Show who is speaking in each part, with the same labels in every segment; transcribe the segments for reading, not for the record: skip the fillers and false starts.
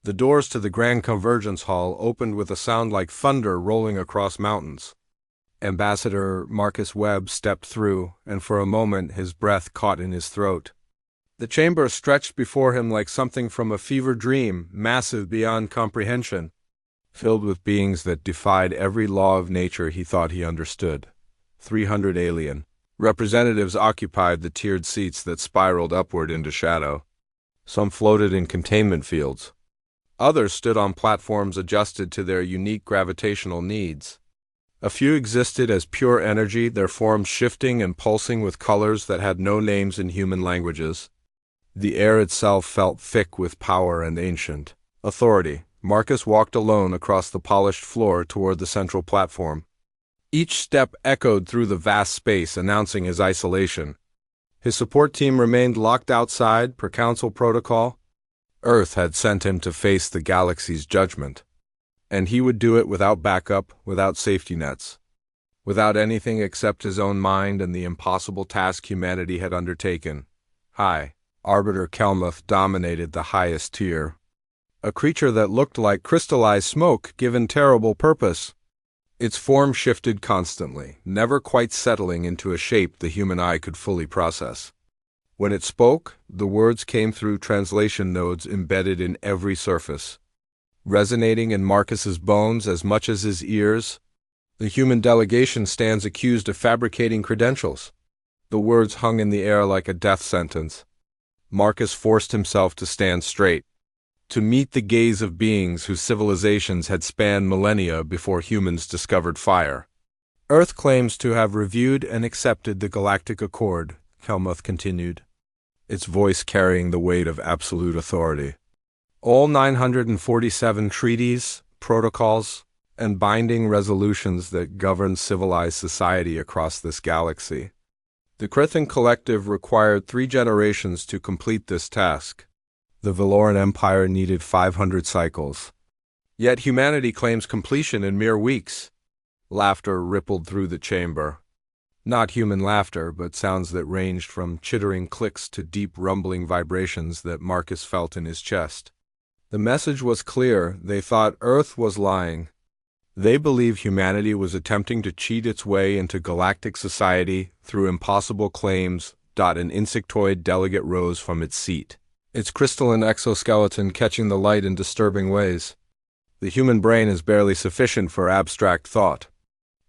Speaker 1: The doors to the Grand Convergence Hall opened with a sound like thunder rolling across mountains. Ambassador Marcus Webb stepped through, and for a moment his breath caught in his throat. The chamber stretched before him like something from a fever dream, massive beyond comprehension, filled with beings that defied every law of nature he thought he understood. 300 alien representatives occupied the tiered seats that spiraled upward into shadow. Some floated in containment fields. Others stood on platforms adjusted to their unique gravitational needs. A few existed as pure energy, their forms shifting and pulsing with colors that had no names in human languages. The air itself felt thick with power and ancient authority. Marcus walked alone across the polished floor toward the central platform. Each step echoed through the vast space, announcing his isolation. His support team remained locked outside per council protocol. Earth had sent him to face the galaxy's judgment. And he would do it without backup, without safety nets, without anything except his own mind and the impossible task humanity had undertaken. High Arbiter Kelmuth dominated the highest tier. A creature that looked like crystallized smoke given terrible purpose. Its form shifted constantly, never quite settling into a shape the human eye could fully process. When it spoke, the words came through translation nodes embedded in every surface, resonating in Marcus's bones as much as his ears. The human delegation stands accused of fabricating credentials. The words hung in the air like a death sentence. Marcus forced himself to stand straight, to meet the gaze of beings whose civilizations had spanned millennia before humans discovered fire. Earth claims to have reviewed and accepted the Galactic Accord, Kelmuth continued, its voice carrying the weight of absolute authority. All 947 treaties, protocols, and binding resolutions that govern civilized society across this galaxy. The Krithan Collective required 3 generations to complete this task. The Valoran Empire needed 500 cycles. Yet humanity claims completion in mere weeks. Laughter rippled through the chamber. Not human laughter, but sounds that ranged from chittering clicks to deep rumbling vibrations that Marcus felt in his chest. The message was clear. They thought Earth was lying. They believed humanity was attempting to cheat its way into galactic society through impossible claims. An insectoid delegate rose from its seat, its crystalline exoskeleton catching the light in disturbing ways. The human brain is barely sufficient for abstract thought.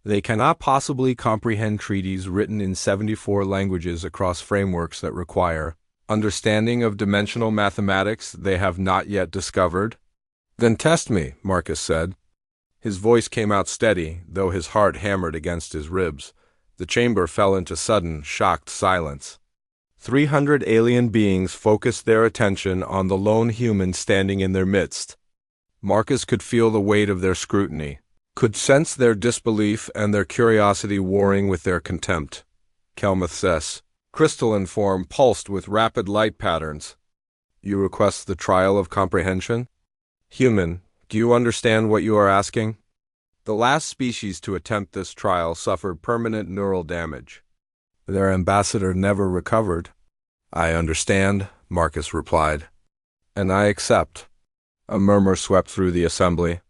Speaker 1: They cannot possibly comprehend treaties written in 74 languages across frameworks that require understanding of dimensional mathematics they have not yet discovered. Then test me, Marcus said. His voice came out steady, though his heart hammered against his ribs. The chamber fell into sudden, shocked silence. 300 alien beings focused their attention on the lone human standing in their midst. Marcus could feel the weight of their scrutiny, could sense their disbelief and their curiosity warring with their contempt. Kelmuth says, crystalline form pulsed with rapid light patterns. You request the trial of comprehension? Human, do you understand what you are asking? The last species to attempt this trial suffered permanent neural damage. Their ambassador never recovered. I understand, Marcus replied. And I accept. A murmur swept through the assembly.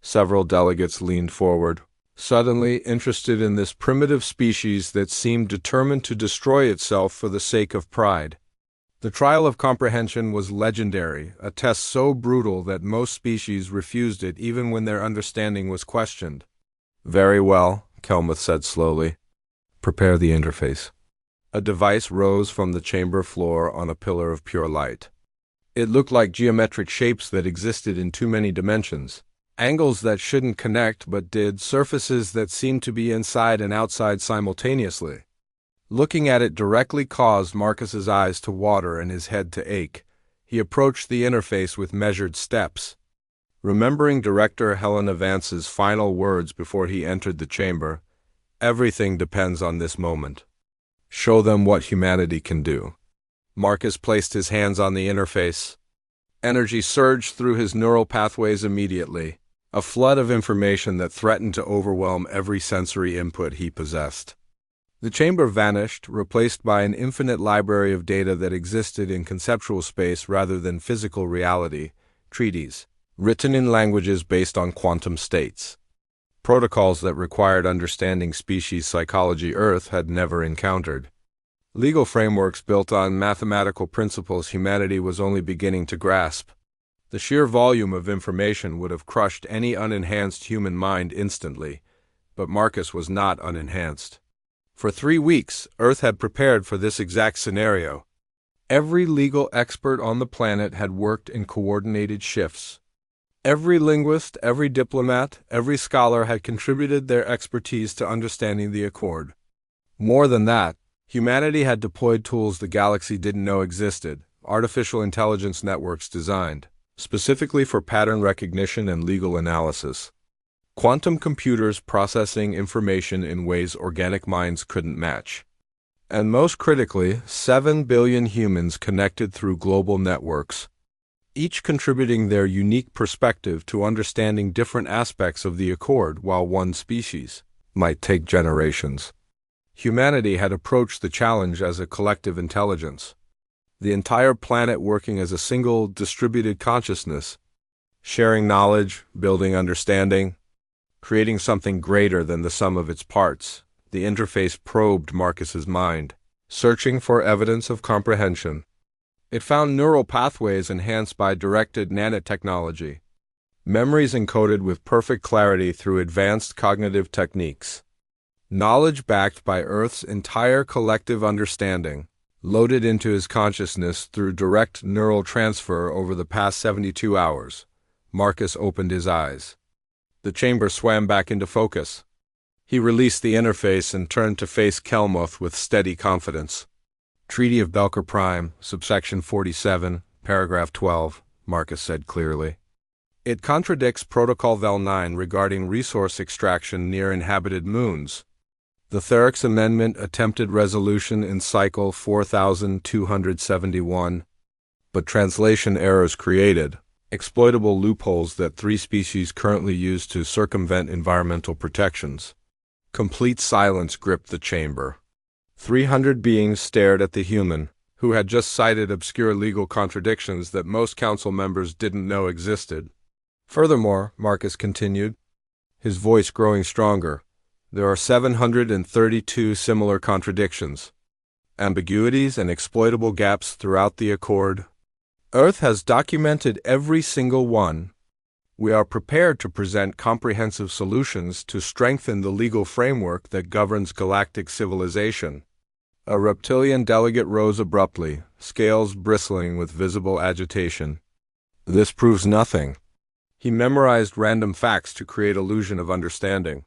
Speaker 1: Several delegates leaned forward, suddenly interested in this primitive species that seemed determined to destroy itself for the sake of pride. The trial of comprehension was legendary, a test so brutal that most species refused it even when their understanding was questioned. Very well, Kelmuth said slowly. Prepare the interface. A device rose from the chamber floor on a pillar of pure light. It looked like geometric shapes that existed in too many dimensions. Angles that shouldn't connect but did, surfaces that seemed to be inside and outside simultaneously. Looking at it directly caused Marcus's eyes to water and his head to ache. He approached the interface with measured steps. Remembering Director Helena Vance's final words before he entered the chamber, everything depends on this moment. Show them what humanity can do. Marcus placed his hands on the interface. Energy surged through his neural pathways immediately, a flood of information that threatened to overwhelm every sensory input he possessed. The chamber vanished, replaced by an infinite library of data that existed in conceptual space rather than physical reality, treaties, written in languages based on quantum states. Protocols that required understanding species psychology Earth had never encountered. Legal frameworks built on mathematical principles humanity was only beginning to grasp. The sheer volume of information would have crushed any unenhanced human mind instantly, but Marcus was not unenhanced. For 3 weeks, Earth had prepared for this exact scenario. Every legal expert on the planet had worked in coordinated shifts. Every linguist, every diplomat, every scholar had contributed their expertise to understanding the Accord. More than that, humanity had deployed tools the galaxy didn't know existed, artificial intelligence networks designed specifically for pattern recognition and legal analysis. Quantum computers processing information in ways organic minds couldn't match. And most critically, 7 billion humans connected through global networks, each contributing their unique perspective to understanding different aspects of the Accord while one species might take generations. Humanity had approached the challenge as a collective intelligence, the entire planet working as a single distributed consciousness, sharing knowledge, building understanding, creating something greater than the sum of its parts. The interface probed Marcus's mind, searching for evidence of comprehension. It found neural pathways enhanced by directed nanotechnology, memories encoded with perfect clarity through advanced cognitive techniques, knowledge backed by Earth's entire collective understanding, loaded into his consciousness through direct neural transfer over the past 72 hours. Marcus opened his eyes. The chamber swam back into focus. He released the interface and turned to face Kelmuth with steady confidence. Treaty of Belker Prime, subsection 47, paragraph 12, Marcus said clearly. It contradicts Protocol Vel 9 regarding resource extraction near inhabited moons. The Therich's Amendment attempted resolution in cycle 4271, but translation errors created exploitable loopholes that 3 species currently use to circumvent environmental protections. Complete silence gripped the chamber. 300 beings stared at the human, who had just cited obscure legal contradictions that most council members didn't know existed. Furthermore, Marcus continued, his voice growing stronger, there are 732 similar contradictions, ambiguities and exploitable gaps throughout the Accord. Earth has documented every single one. We are prepared to present comprehensive solutions to strengthen the legal framework that governs galactic civilization. A reptilian delegate rose abruptly, scales bristling with visible agitation. This proves nothing. He memorized random facts to create illusion of understanding.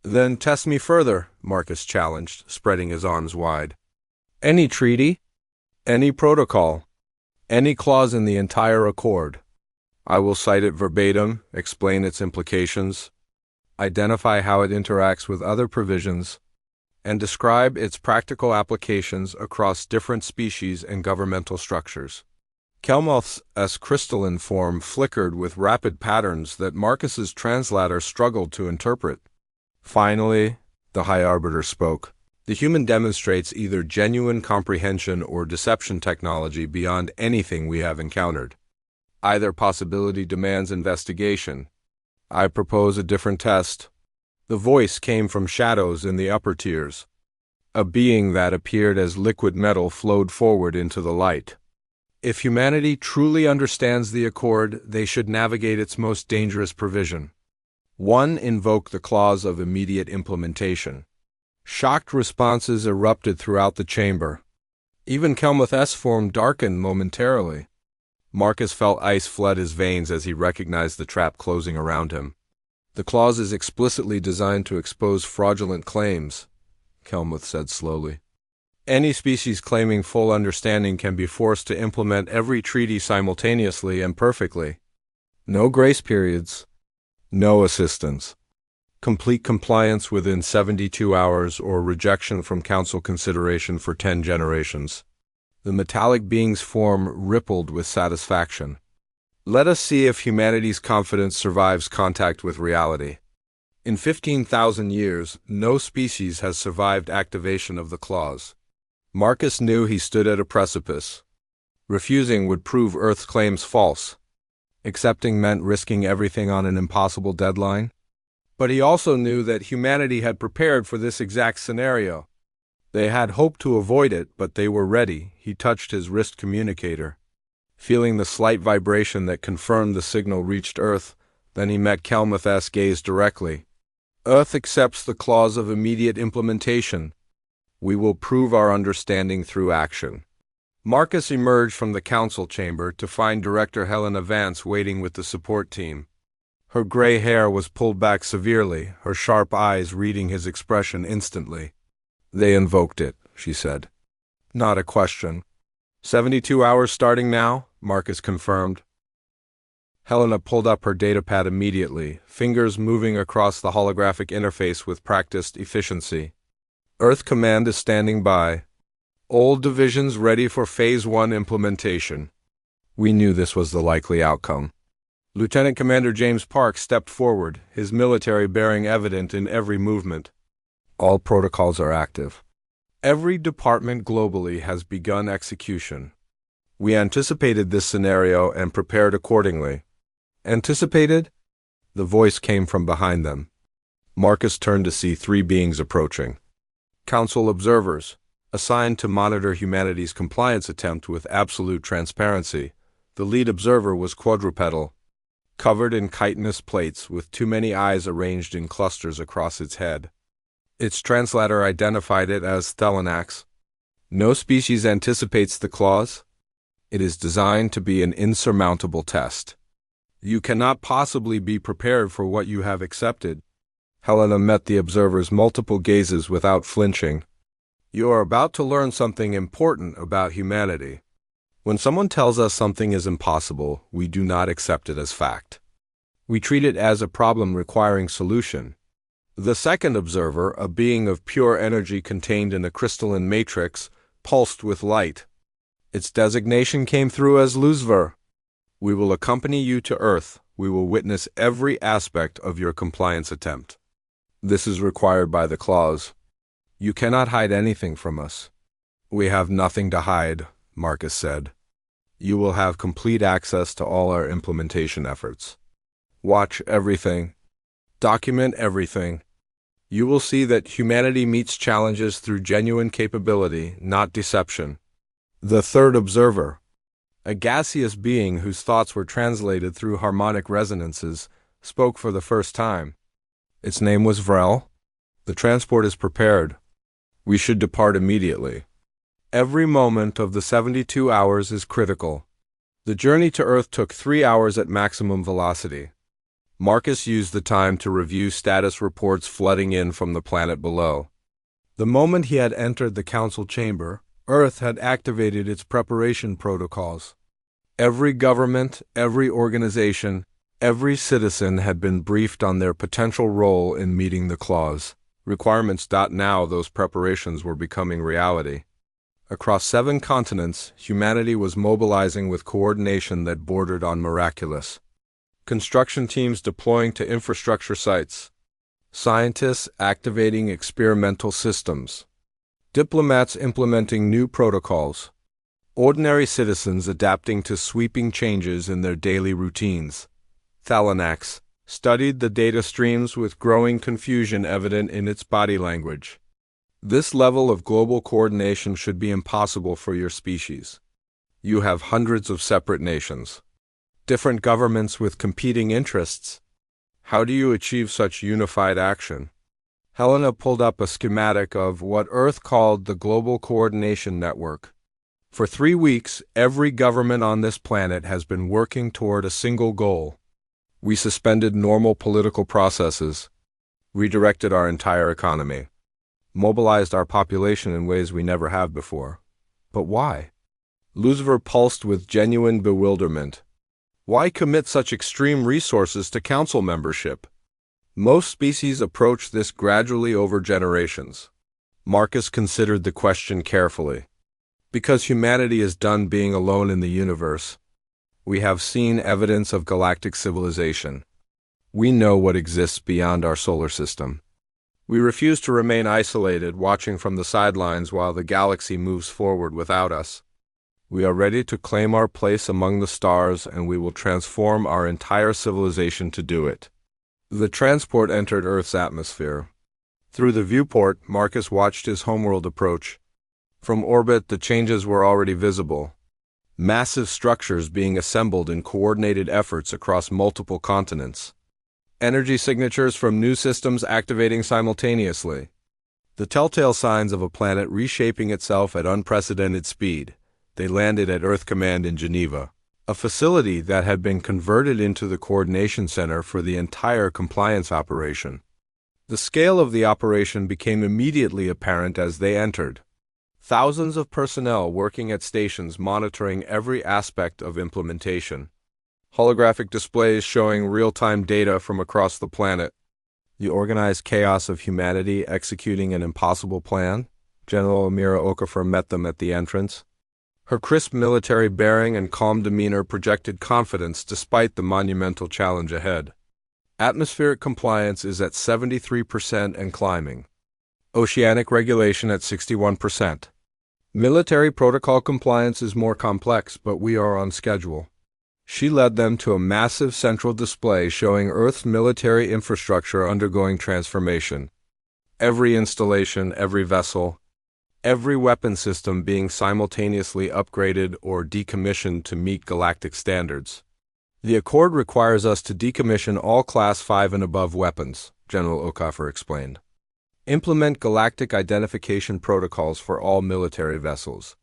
Speaker 1: Then test me further, Marcus challenged, spreading his arms wide. Any treaty, any protocol, any clause in the entire Accord. I will cite it verbatim, explain its implications, identify how it interacts with other provisions, and describe its practical applications across different species and governmental structures. Kelmuth's crystalline form flickered with rapid patterns that Marcus's translator struggled to interpret. Finally, the High Arbiter spoke. The human demonstrates either genuine comprehension or deception technology beyond anything we have encountered. Either possibility demands investigation. I propose a different test. The voice came from shadows in the upper tiers. A being that appeared as liquid metal flowed forward into the light. If humanity truly understands the Accord, they should navigate its most dangerous provision. 1. Invoke the clause of immediate implementation. Shocked responses erupted throughout the chamber. Even Kelmuth's form darkened momentarily. Marcus felt ice flood his veins as he recognized the trap closing around him. The clause is explicitly designed to expose fraudulent claims, Kelmuth said slowly. Any species claiming full understanding can be forced to implement every treaty simultaneously and perfectly. No grace periods. No assistance. Complete compliance within 72 hours or rejection from council consideration for 10 generations. The metallic being's form rippled with satisfaction. Let us see if humanity's confidence survives contact with reality. In 15,000 years, no species has survived activation of the clause. Marcus knew he stood at a precipice. Refusing would prove Earth's claims false. Accepting meant risking everything on an impossible deadline. But he also knew that humanity had prepared for this exact scenario. They had hoped to avoid it, but they were ready. He touched his wrist communicator, feeling the slight vibration that confirmed the signal reached Earth. Then he met Kelmuth's gaze directly. Earth accepts the clause of immediate implementation. We will prove our understanding through action. Marcus emerged from the council chamber to find Director Helena Vance waiting with the support team. Her gray hair was pulled back severely, her sharp eyes reading his expression instantly. They invoked it, she said. Not a question. 72 hours starting now, Marcus confirmed. Helena pulled up her datapad immediately, fingers moving across the holographic interface with practiced efficiency. Earth Command is standing by. All divisions ready for Phase 1 implementation. We knew this was the likely outcome. Lieutenant Commander James Park stepped forward, his military bearing evident in every movement. All protocols are active. Every department globally has begun execution. We anticipated this scenario and prepared accordingly. Anticipated? The voice came from behind them. Marcus turned to see three beings approaching. Council observers, assigned to monitor humanity's compliance attempt with absolute transparency. The lead observer was quadrupedal, covered in chitinous plates with too many eyes arranged in clusters across its head. Its translator identified it as Thelanax. No species anticipates the clause. It is designed to be an insurmountable test. You cannot possibly be prepared for what you have accepted. Helena met the observer's multiple gazes without flinching. You are about to learn something important about humanity. When someone tells us something is impossible, we do not accept it as fact. We treat it as a problem requiring solution. The second observer, a being of pure energy contained in a crystalline matrix, pulsed with light. Its designation came through as Lucifer. We will accompany you to Earth. We will witness every aspect of your compliance attempt. This is required by the clause. You cannot hide anything from us. We have nothing to hide, Marcus said. You will have complete access to all our implementation efforts. Watch everything. Document everything. You will see that humanity meets challenges through genuine capability, not deception. The third observer, a gaseous being whose thoughts were translated through harmonic resonances, spoke for the first time. Its name was Vrel. The transport is prepared. We should depart immediately. Every moment of the 72 hours is critical. The journey to Earth took 3 hours at maximum velocity. Marcus used the time to review status reports flooding in from the planet below. The moment he had entered the council chamber, Earth had activated its preparation protocols. Every government, every organization, every citizen had been briefed on their potential role in meeting the clause. Requirements. Now those preparations were becoming reality. Across 7 continents, humanity was mobilizing with coordination that bordered on miraculous. Construction teams deploying to infrastructure sites. Scientists activating experimental systems. Diplomats implementing new protocols. Ordinary citizens adapting to sweeping changes in their daily routines. Thelanax studied the data streams with growing confusion evident in its body language. This level of global coordination should be impossible for your species. You have hundreds of separate nations. Different governments with competing interests. How do you achieve such unified action? Helena pulled up a schematic of what Earth called the Global Coordination Network. For 3 weeks, every government on this planet has been working toward a single goal. We suspended normal political processes, redirected our entire economy, mobilized our population in ways we never have before. But why? Lucifer pulsed with genuine bewilderment. Why commit such extreme resources to council membership? Most species approach this gradually over generations. Marcus considered the question carefully. Because humanity is done being alone in the universe. We have seen evidence of galactic civilization. We know what exists beyond our solar system. We refuse to remain isolated, watching from the sidelines while the galaxy moves forward without us. We are ready to claim our place among the stars, and we will transform our entire civilization to do it. The transport entered Earth's atmosphere. Through the viewport, Marcus watched his homeworld approach. From orbit, the changes were already visible. Massive structures being assembled in coordinated efforts across multiple continents. Energy signatures from new systems activating simultaneously. The telltale signs of a planet reshaping itself at unprecedented speed. They landed at Earth Command in Geneva, a facility that had been converted into the coordination center for the entire compliance operation. The scale of the operation became immediately apparent as they entered. Thousands of personnel working at stations monitoring every aspect of implementation. Holographic displays showing real-time data from across the planet. The organized chaos of humanity executing an impossible plan. General Amira Okafor met them at the entrance. Her crisp military bearing and calm demeanor projected confidence despite the monumental challenge ahead. Atmospheric compliance is at 73% and climbing. Oceanic regulation at 61%. Military protocol compliance is more complex, but we are on schedule. She led them to a massive central display showing Earth's military infrastructure undergoing transformation. Every installation, every vessel, every weapon system being simultaneously upgraded or decommissioned to meet galactic standards. The Accord requires us to decommission all Class 5 and above weapons, General Okafor explained. Implement galactic identification protocols for all military vessels.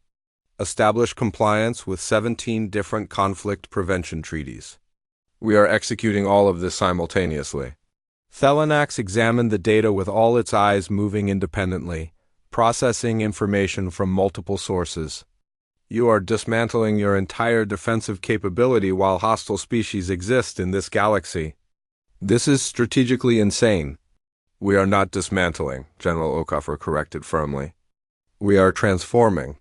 Speaker 1: Establish compliance with 17 different conflict prevention treaties. We are executing all of this simultaneously. Thelanax examined the data with all its eyes moving independently, processing information from multiple sources. You are dismantling your entire defensive capability while hostile species exist in this galaxy. This is strategically insane. We are not dismantling, General Okafor corrected firmly. We are transforming.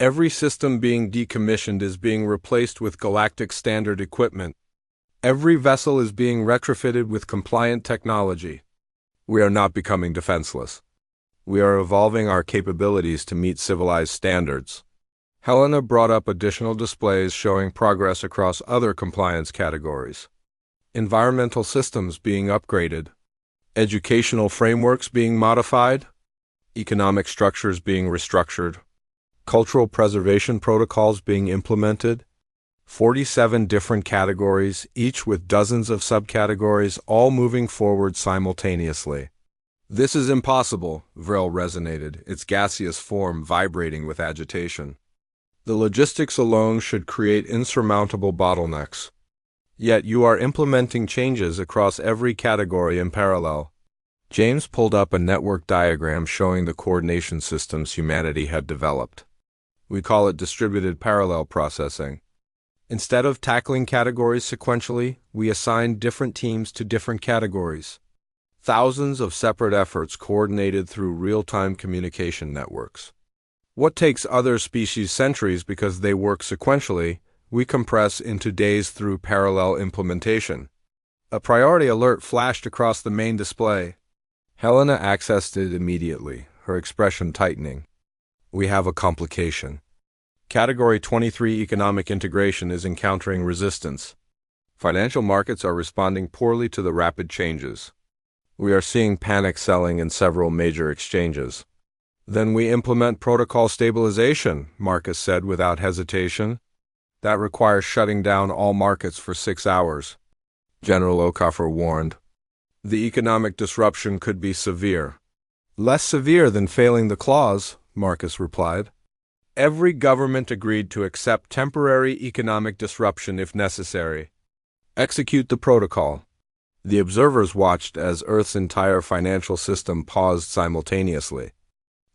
Speaker 1: Every system being decommissioned is being replaced with galactic standard equipment. Every vessel is being retrofitted with compliant technology. We are not becoming defenseless. We are evolving our capabilities to meet civilized standards. Helena brought up additional displays showing progress across other compliance categories. Environmental systems being upgraded. Educational frameworks being modified. Economic structures being restructured. Cultural preservation protocols being implemented. 47 different categories, each with dozens of subcategories, all moving forward simultaneously. This is impossible, Vrel resonated, its gaseous form vibrating with agitation. The logistics alone should create insurmountable bottlenecks. Yet you are implementing changes across every category in parallel. James pulled up a network diagram showing the coordination systems humanity had developed. We call it distributed parallel processing. Instead of tackling categories sequentially, we assign different teams to different categories. Thousands of separate efforts coordinated through real-time communication networks. What takes other species centuries because they work sequentially, we compress into days through parallel implementation. A priority alert flashed across the main display. Helena accessed it immediately, her expression tightening. We have a complication. Category 23 economic integration is encountering resistance. Financial markets are responding poorly to the rapid changes. We are seeing panic selling in several major exchanges. Then we implement protocol stabilization, Marcus said without hesitation. That requires shutting down all markets for 6 hours. General Okafor warned. The economic disruption could be severe. Less severe than failing the clause, Marcus replied. Every government agreed to accept temporary economic disruption if necessary. Execute the protocol. The observers watched as Earth's entire financial system paused simultaneously.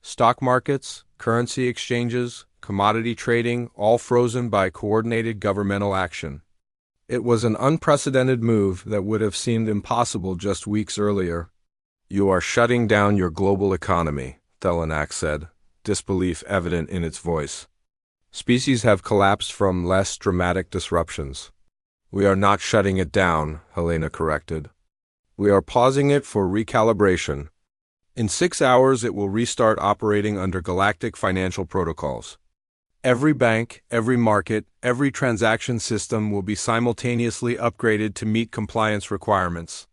Speaker 1: Stock markets, currency exchanges, commodity trading, all frozen by coordinated governmental action. It was an unprecedented move that would have seemed impossible just weeks earlier. You are shutting down your global economy, Thelanax said, disbelief evident in its voice. Species have collapsed from less dramatic disruptions. We are not shutting it down, Helena corrected. We are pausing it for recalibration. In 6 hours it will restart operating under galactic financial protocols. Every bank, every market, every transaction system will be simultaneously upgraded to meet compliance requirements.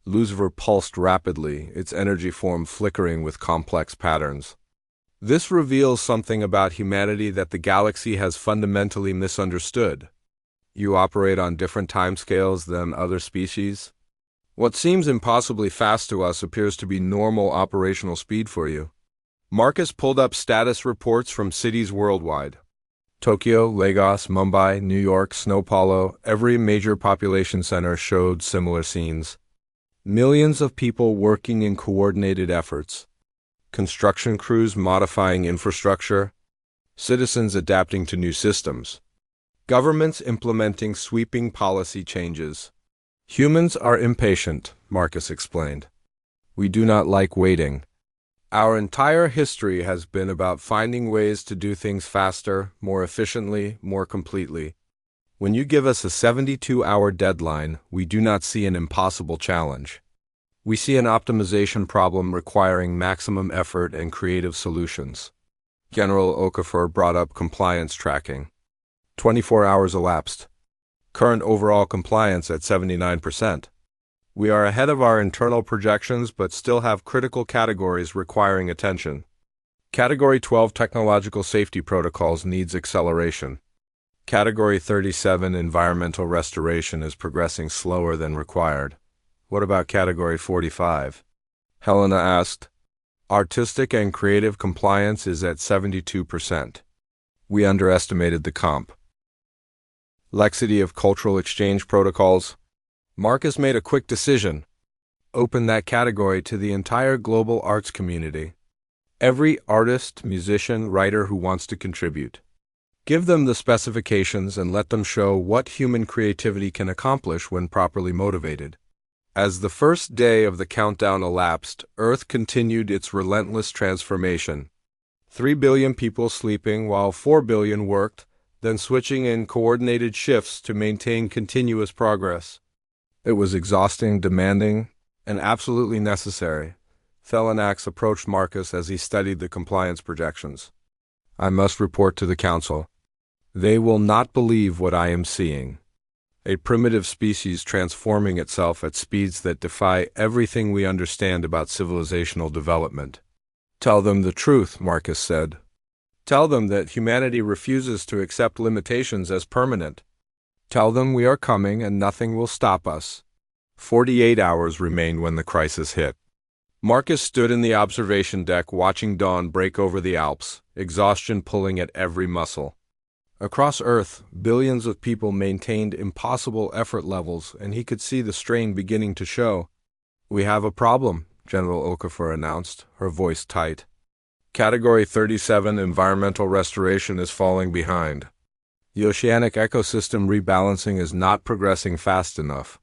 Speaker 1: Lucifer pulsed rapidly, its energy form flickering with complex patterns. This reveals something about humanity that the galaxy has fundamentally misunderstood. You operate on different timescales than other species. What seems impossibly fast to us appears to be normal operational speed for you. Marcus pulled up status reports from cities worldwide. Tokyo, Lagos, Mumbai, New York, Sao Paulo, every major population center showed similar scenes. Millions of people working in coordinated efforts. Construction crews modifying infrastructure. Citizens adapting to new systems. Governments implementing sweeping policy changes. Humans are impatient, Marcus explained. We do not like waiting. Our entire history has been about finding ways to do things faster, more efficiently, more completely. When you give us a 72-hour deadline, we do not see an impossible challenge. We see an optimization problem requiring maximum effort and creative solutions. General Okafor brought up compliance tracking. 24 hours elapsed. Current overall compliance at 79%. We are ahead of our internal projections but still have critical categories requiring attention. Category 12 Technological Safety Protocols needs acceleration. Category 37 Environmental Restoration is progressing slower than required. What about Category 45? Helena asked. Artistic and creative compliance is at 72%. We underestimated the comp. Laxity of cultural exchange protocols. Marcus made a quick decision. Open that category to the entire global arts community. Every artist, musician, writer who wants to contribute. Give them the specifications and let them show what human creativity can accomplish when properly motivated. As the first day of the countdown elapsed, Earth continued its relentless transformation. 3 billion people sleeping while 4 billion worked, then switching in coordinated shifts to maintain continuous progress. It was exhausting, demanding, and absolutely necessary. Thelanax approached Marcus as he studied the compliance projections. I must report to the Council. They will not believe what I am seeing. A primitive species transforming itself at speeds that defy everything we understand about civilizational development. Tell them the truth, Marcus said. Tell them that humanity refuses to accept limitations as permanent. Tell them we are coming and nothing will stop us. 48 hours remained when the crisis hit. Marcus stood in the observation deck watching dawn break over the Alps, exhaustion pulling at every muscle. Across Earth, billions of people maintained impossible effort levels, and he could see the strain beginning to show. We have a problem, General Okafor announced, her voice tight. Category 37 Environmental Restoration is falling behind. The oceanic ecosystem rebalancing is not progressing fast enough.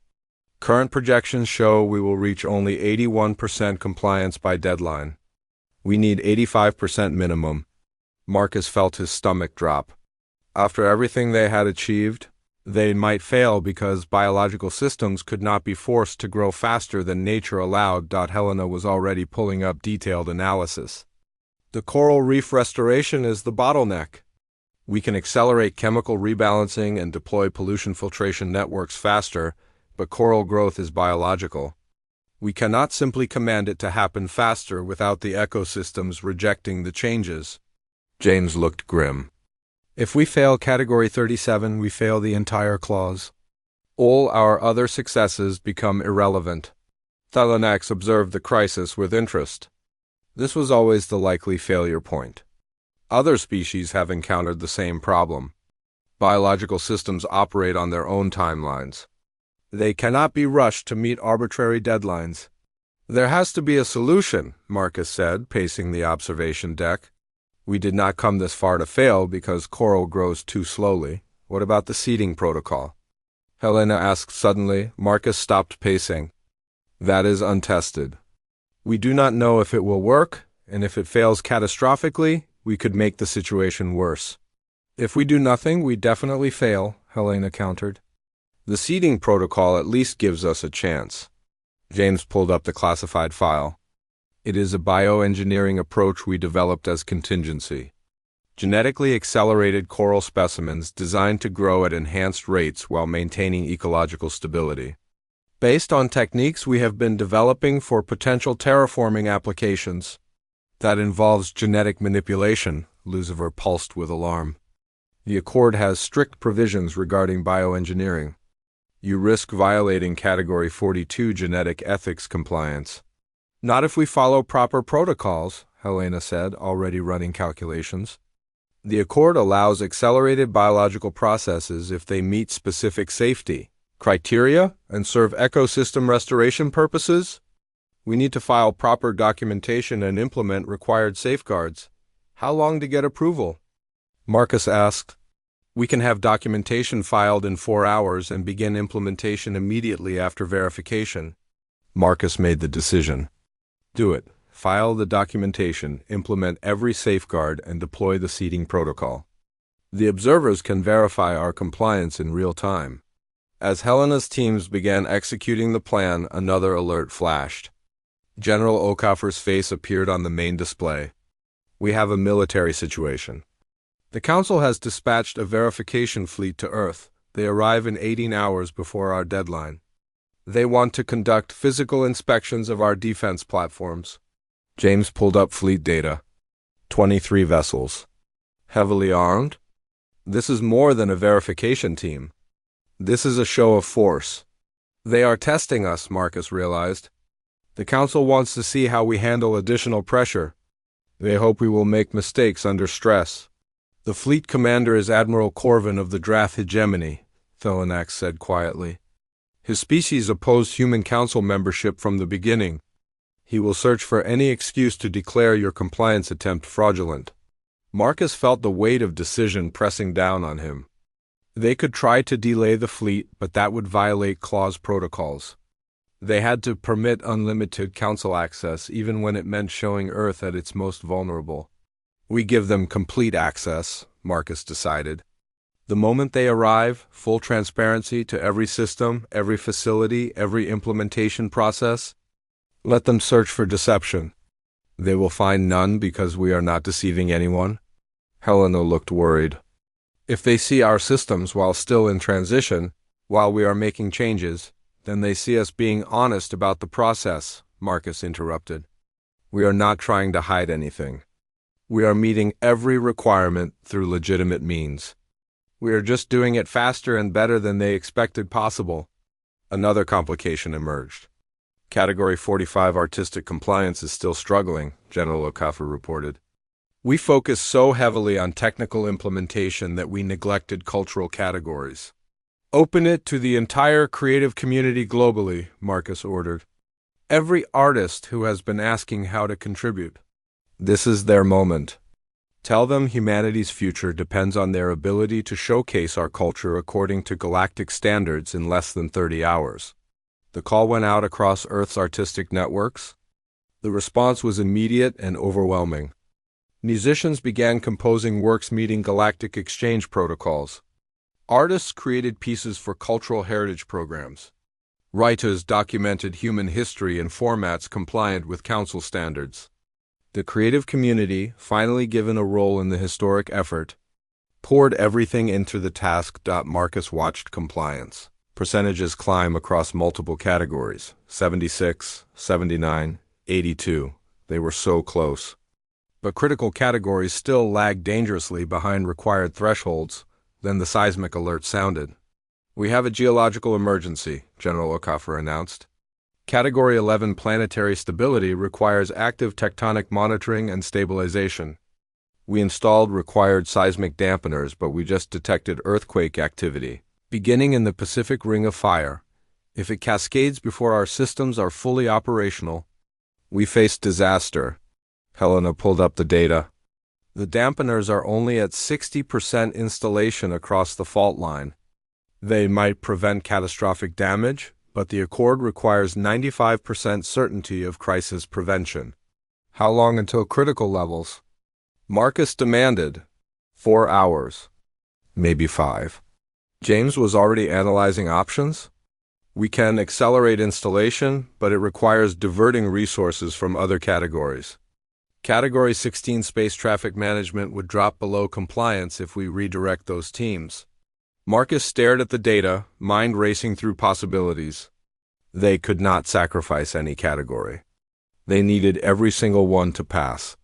Speaker 1: Current projections show we will reach only 81% compliance by deadline. We need 85% minimum. Marcus felt his stomach drop. After everything they had achieved, they might fail because biological systems could not be forced to grow faster than nature allowed. Helena was already pulling up detailed analysis. The coral reef restoration is the bottleneck. We can accelerate chemical rebalancing and deploy pollution filtration networks faster, but coral growth is biological. We cannot simply command it to happen faster without the ecosystems rejecting the changes. James looked grim. If we fail Category 37, we fail the entire clause. All our other successes become irrelevant. Thelanax observed the crisis with interest. This was always the likely failure point. Other species have encountered the same problem. Biological systems operate on their own timelines. They cannot be rushed to meet arbitrary deadlines. There has to be a solution, Marcus said, pacing the observation deck. We did not come this far to fail because coral grows too slowly. What about the seeding protocol? Helena asked suddenly. Marcus stopped pacing. That is untested. We do not know if it will work, and if it fails catastrophically, we could make the situation worse. If we do nothing, we definitely fail, Helena countered. The seeding protocol at least gives us a chance. James pulled up the classified file. It is a bioengineering approach we developed as contingency. genetically accelerated coral specimens designed to grow at enhanced rates while maintaining ecological stability. Based on techniques we have been developing for potential terraforming applications. That involves genetic manipulation, Lucifer pulsed with alarm. The Accord has strict provisions regarding bioengineering. You risk violating Category 42 genetic ethics compliance. Not if we follow proper protocols, Helena said, already running calculations. The Accord allows accelerated biological processes if they meet specific safety criteria and serve ecosystem restoration purposes. We need to file proper documentation and implement required safeguards. How long to get approval? Marcus asked. We can have documentation filed in 4 hours and begin implementation immediately after verification. Marcus made the decision. Do it. File the documentation, implement every safeguard, and deploy the seeding protocol. The observers can verify our compliance in real time. As Helena's teams began executing the plan, another alert flashed. General Okoffer's face appeared on the main display. We have a military situation. The Council has dispatched a verification fleet to Earth. They arrive in 18 hours before our deadline. They want to conduct physical inspections of our defense platforms. James pulled up fleet data. 23 vessels. Heavily armed? This is more than a verification team. This is a show of force. They are testing us, Marcus realized. The Council wants to see how we handle additional pressure. They hope we will make mistakes under stress. The fleet commander is Admiral Corvin of the Drath Hegemony, Thelenax said quietly. His species opposed human council membership from the beginning. He will search for any excuse to declare your compliance attempt fraudulent. Marcus felt the weight of decision pressing down on him. They could try to delay the fleet, but that would violate clause protocols. They had to permit unlimited council access, even when it meant showing Earth at its most vulnerable. We give them complete access, Marcus decided. The moment they arrive, full transparency to every system, every facility, every implementation process. Let them search for deception. They will find none because we are not deceiving anyone. Helena looked worried. If they see our systems while still in transition, while we are making changes, then they see us being honest about the process, Marcus interrupted. We are not trying to hide anything. We are meeting every requirement through legitimate means. We are just doing it faster and better than they expected possible. Another complication emerged. Category 45 artistic compliance is still struggling, General Okoffer reported. We focus so heavily on technical implementation that we neglected cultural categories. Open it to the entire creative community globally, Marcus ordered. Every artist who has been asking how to contribute. This is their moment. Tell them humanity's future depends on their ability to showcase our culture according to galactic standards in less than 30 hours. The call went out across Earth's artistic networks. The response was immediate and overwhelming. Musicians began composing works meeting galactic exchange protocols. Artists created pieces for cultural heritage programs. Writers documented human history in formats compliant with council standards. The creative community, finally given a role in the historic effort, poured everything into the task. Marcus watched compliance. Percentages climb across multiple categories, 76, 79, 82. They were so close. But critical categories still lagged dangerously behind required thresholds. Then the seismic alert sounded. We have a geological emergency, General Okoffer announced. Category 11 planetary stability requires active tectonic monitoring and stabilization. We installed required seismic dampeners, but we just detected earthquake activity, beginning in the Pacific Ring of Fire. If it cascades before our systems are fully operational, we face disaster. Helena pulled up the data. The dampeners are only at 60% installation across the fault line. They might prevent catastrophic damage, but the Accord requires 95% certainty of crisis prevention. How long until critical levels? Marcus demanded. 4 hours. Maybe 5. James was already analyzing options. We can accelerate installation, but it requires diverting resources from other categories. Category 16 space traffic management would drop below compliance if we redirect those teams. Marcus stared at the data, mind racing through possibilities. They could not sacrifice any category. They needed every single one to pass.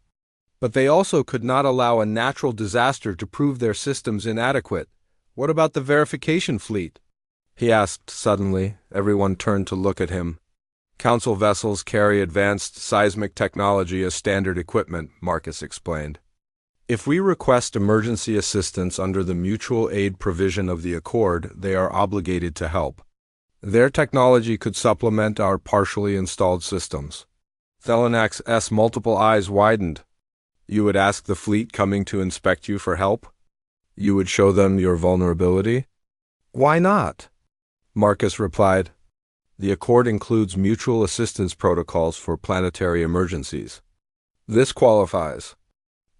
Speaker 1: But they also could not allow a natural disaster to prove their systems inadequate. What about the verification fleet? He asked suddenly. Everyone turned to look at him. Council vessels carry advanced seismic technology as standard equipment, Marcus explained. If we request emergency assistance under the mutual aid provision of the Accord, they are obligated to help. Their technology could supplement our partially installed systems. Thelenak's multiple eyes widened. You would ask the fleet coming to inspect you for help? You would show them your vulnerability? Why not? Marcus replied. The Accord includes mutual assistance protocols for planetary emergencies. This qualifies.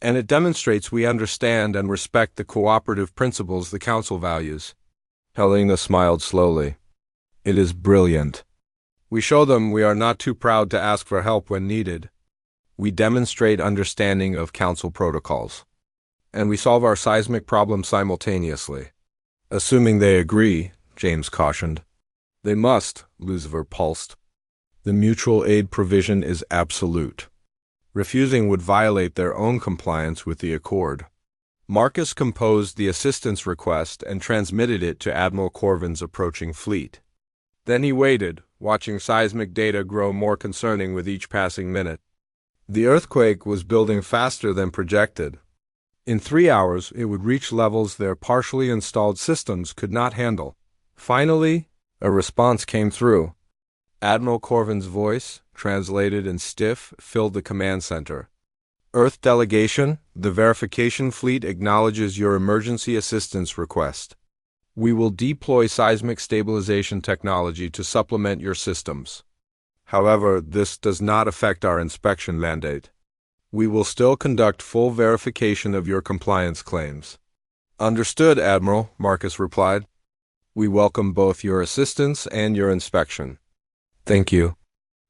Speaker 1: And it demonstrates we understand and respect the cooperative principles the Council values. Helena smiled slowly. It is brilliant. We show them we are not too proud to ask for help when needed. We demonstrate understanding of Council protocols. And we solve our seismic problem simultaneously. Assuming they agree, James cautioned. They must, Lucifer pulsed. The mutual aid provision is absolute. Refusing would violate their own compliance with the Accord. Marcus composed the assistance request and transmitted it to Admiral Corvin's approaching fleet. Then he waited, watching seismic data grow more concerning with each passing minute. The earthquake was building faster than projected. In 3 hours, it would reach levels their partially installed systems could not handle. Finally, a response came through. Admiral Corvin's voice, translated and stiff, filled the command center. Earth delegation, the verification fleet acknowledges your emergency assistance request. We will deploy seismic stabilization technology to supplement your systems. However, this does not affect our inspection mandate. We will still conduct full verification of your compliance claims. Understood, Admiral, Marcus replied. We welcome both your assistance and your inspection. Thank you.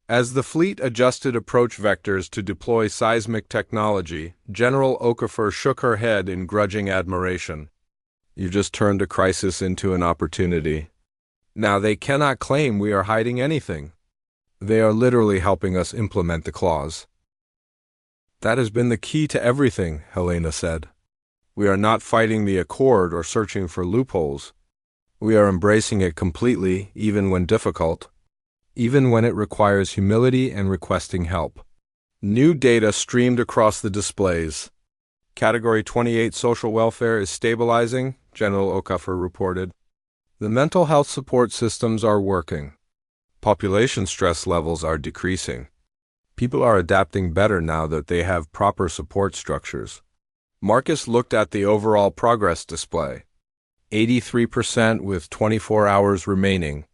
Speaker 1: As the fleet adjusted approach vectors to deploy seismic technology, General Okafor shook her head in grudging admiration. You just turned a crisis into an opportunity. Now they cannot claim we are hiding anything. They are literally helping us implement the clause. That has been the key to everything, Helena said. We are not fighting the Accord or searching for loopholes. We are embracing it completely, even when difficult. Even when it requires humility and requesting help. New data streamed across the displays. Category 28 social welfare is stabilizing, General Okafor reported. The mental health support systems are working. Population stress levels are decreasing. People are adapting better now that they have proper support structures. Marcus looked at the overall progress display. 83% with 24 hours remaining.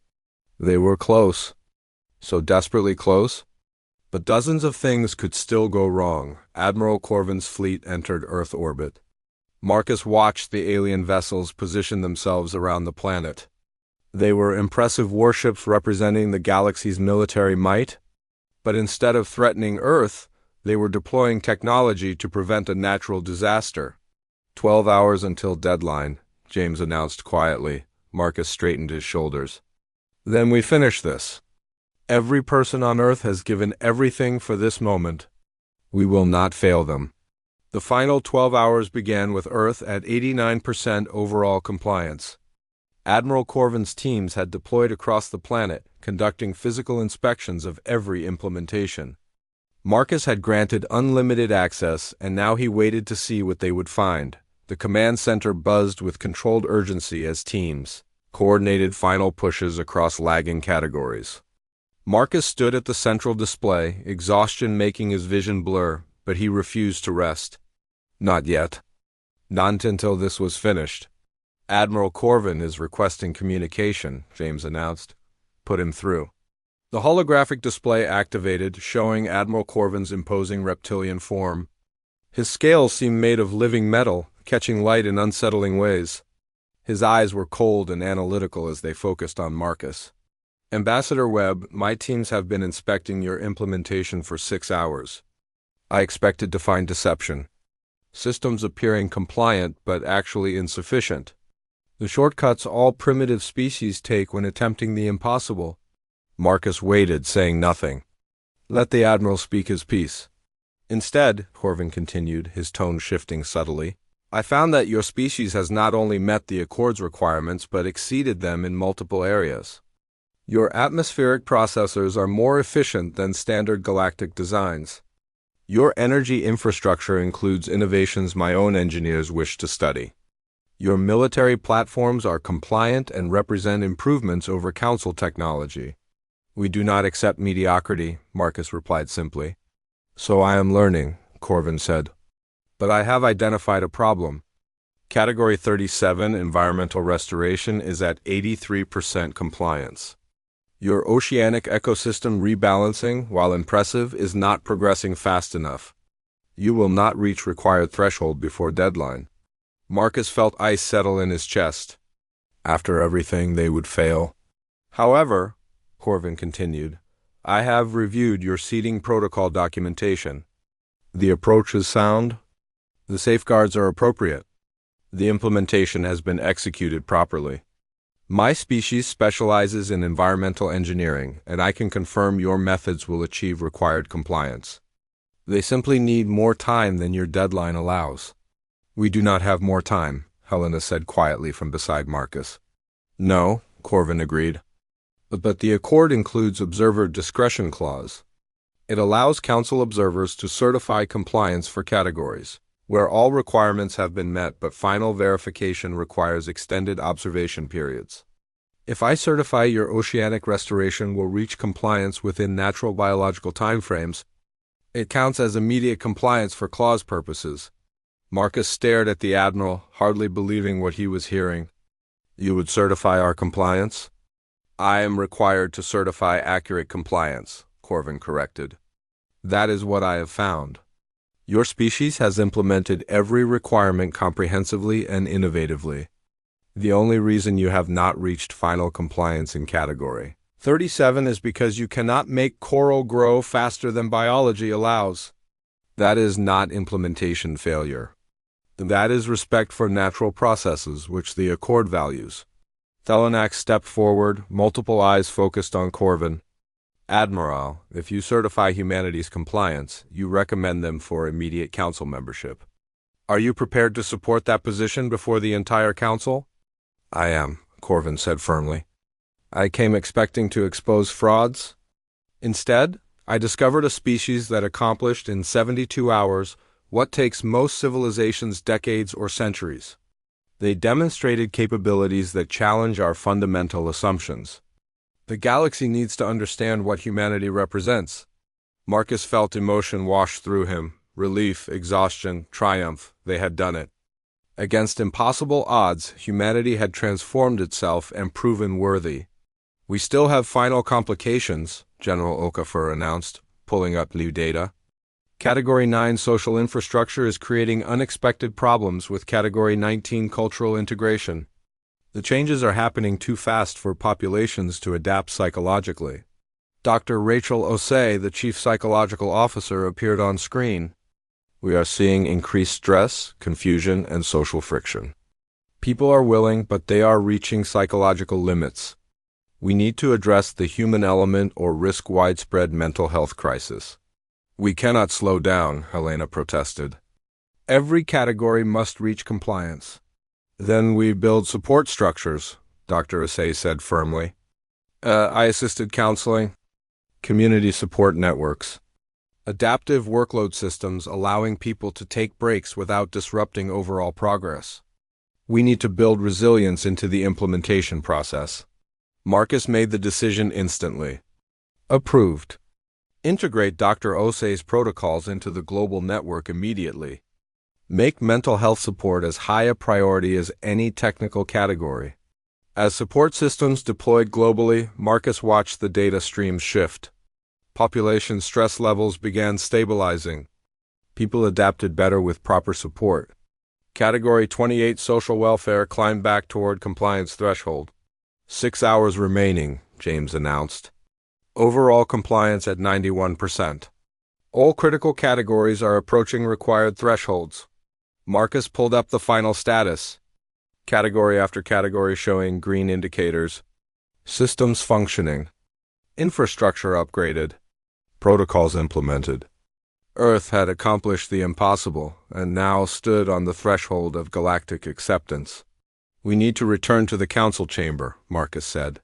Speaker 1: They were close. So desperately close? But dozens of things could still go wrong. Admiral Corvin's fleet entered Earth orbit. Marcus watched the alien vessels position themselves around the planet. They were impressive warships representing the galaxy's military might, but instead of threatening Earth, they were deploying technology to prevent a natural disaster. 12 hours until deadline, James announced quietly. Marcus straightened his shoulders. Then we finish this. Every person on Earth has given everything for this moment. We will not fail them. The final 12 hours began with Earth at 89% overall compliance. Admiral Corvin's teams had deployed across the planet, conducting physical inspections of every implementation. Marcus had granted unlimited access, and now he waited to see what they would find. The command center buzzed with controlled urgency as teams coordinated final pushes across lagging categories. Marcus stood at the central display, exhaustion making his vision blur, but he refused to rest. Not yet. Not until this was finished. Admiral Corvin is requesting communication, James announced. Put him through. The holographic display activated, showing Admiral Corvin's imposing reptilian form. His scales seemed made of living metal, catching light in unsettling ways. His eyes were cold and analytical as they focused on Marcus. Ambassador Webb, my teams have been inspecting your implementation for 6 hours. I expected to find deception. Systems appearing compliant but actually insufficient. The shortcuts all primitive species take when attempting the impossible. Marcus waited, saying nothing. Let the Admiral speak his piece. Instead, Corvin continued, his tone shifting subtly, I found that your species has not only met the Accord's requirements but exceeded them in multiple areas. Your atmospheric processors are more efficient than standard galactic designs. Your energy infrastructure includes innovations my own engineers wish to study. Your military platforms are compliant and represent improvements over Council technology. We do not accept mediocrity, Marcus replied simply. So I am learning, Corvin said. But I have identified a problem. Category 37, Environmental Restoration, is at 83% compliance. Your oceanic ecosystem rebalancing, while impressive, is not progressing fast enough. You will not reach required threshold before deadline. Marcus felt ice settle in his chest. After everything, they would fail. However, Corvin continued, I have reviewed your seeding protocol documentation. The approach is sound. The safeguards are appropriate. The implementation has been executed properly. My species specializes in environmental engineering, and I can confirm your methods will achieve required compliance. They simply need more time than your deadline allows. We do not have more time, Helena said quietly from beside Marcus. No, Corvin agreed. But the Accord includes Observer Discretion Clause. It allows Council observers to certify compliance for categories where all requirements have been met but final verification requires extended observation periods. If I certify your oceanic restoration will reach compliance within natural biological timeframes, it counts as immediate compliance for clause purposes. Marcus stared at the Admiral, hardly believing what he was hearing. You would certify our compliance? I am required to certify accurate compliance, Corvin corrected. That is what I have found. Your species has implemented every requirement comprehensively and innovatively. The only reason you have not reached final compliance in Category 37 is because you cannot make coral grow faster than biology allows. That is not implementation failure. That is respect for natural processes, which the Accord values. Thelenax stepped forward, multiple eyes focused on Corvin. Admiral, if you certify humanity's compliance, you recommend them for immediate Council membership. Are you prepared to support that position before the entire Council? I am, Corvin said firmly. I came expecting to expose frauds. Instead, I discovered a species that accomplished in 72 hours what takes most civilizations decades or centuries. They demonstrated capabilities that challenge our fundamental assumptions. The galaxy needs to understand what humanity represents. Marcus felt emotion wash through him. Relief, exhaustion, triumph. They had done it. Against impossible odds, humanity had transformed itself and proven worthy. We still have final complications, General Okafor announced, pulling up new data. Category 9 social infrastructure is creating unexpected problems with Category 19 cultural integration. The changes are happening too fast for populations to adapt psychologically. Dr. Rachel Osei, the chief psychological officer, appeared on screen. We are seeing increased stress, confusion, and social friction. People are willing, but they are reaching psychological limits. We need to address the human element or risk widespread mental health crisis. We cannot slow down, Helena protested. Every category must reach compliance. Then we build support structures, Dr. Osei said firmly. I assisted counseling, community support networks, adaptive workload systems allowing people to take breaks without disrupting overall progress. We need to build resilience into the implementation process. Marcus made the decision instantly. Approved. Integrate Dr. Osei's protocols into the global network immediately. Make mental health support as high a priority as any technical category. As support systems deployed globally, Marcus watched the data streams shift. Population stress levels began stabilizing. People adapted better with proper support. Category 28 social welfare climbed back toward compliance threshold. 6 hours remaining, James announced. Overall compliance at 91%. All critical categories are approaching required thresholds. Marcus pulled up the final status. Category after category showing green indicators. Systems functioning. Infrastructure upgraded. Protocols implemented. Earth had accomplished the impossible and now stood on the threshold of galactic acceptance. "We need to return to the council chamber," Marcus said.